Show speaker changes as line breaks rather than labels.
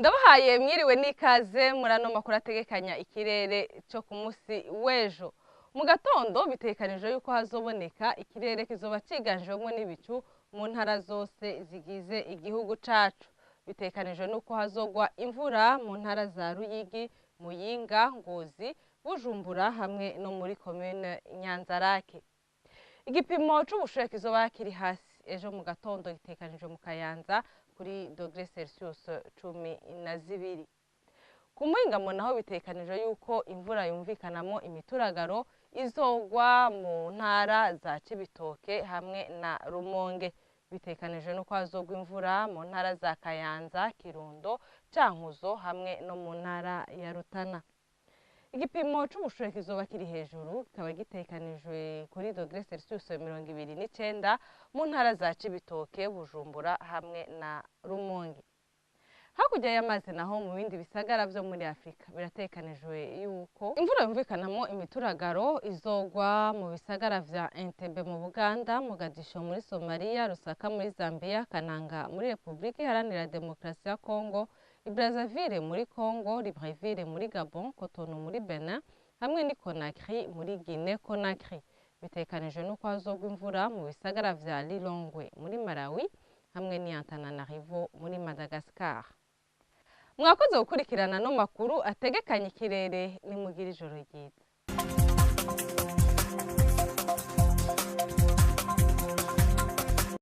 Ndabahaye mwiriwe n'ikaze murano makuru ategekanya ikirere cyo ku munsi w'ejo. Mu gatondo bitekanijwe yuko hazoboneka ikirere kizoba ciganjwemo n'ibicu mu ntara zose zigize igihugu cacu. Bitekanijwe nuko hazogwa imvura mu ntara za Ruyigi, Muyinga, Ngozi, Bujumbura hamwe no muri commune Nyanzarake. Igipimo c'ubushuhe kizoba kiri hasi ejo mu gatondo gitekanijwe mu Kayanza kuri °C 12. Ku muhingamo naho bitekanijwe yuko imvura yumvikanamo imituragaro izogwa mu ntara za Cibitoke hamwe na Rumonge. Bitekanijwe nuko hazogwa imvura mu ntara za Kayanza, Kirundo, Cankuzo hamwe no mu ntara ya Rutana. Igipimo c'ubushuhe kizoba kiri hejuru kikaba gitekanijwe kuri °C 29 mu ntara za Cibitoke, Bujumbura hamwe na Rumonge. Hakurya y'amazi naho mu bindi bisagara vyo muri Afrika biratekanijwe yuko imvura yumvikanamo imituragaro izogwa mu bisagara vya Entebbe mu Buganda, Mogadisho muri Somalia, Lusaka muri Zambia, Kananga muri Republika Iharanira Demokarasi ya Kongo, Brazzaville muri Congo, Libreville muri Gabon, Cotonou muri Benin hamwe ni Conakry muri Guinée Conakry. Bitekanijwe nuko hazogwa imvura mu bisagara vya Lilongwe muri Malawi hamwe ni Antananarivo muri Madagascar. Mwakoze gukurikirana no makuru ategekanya ikirere ni mugira ijoro ryiza.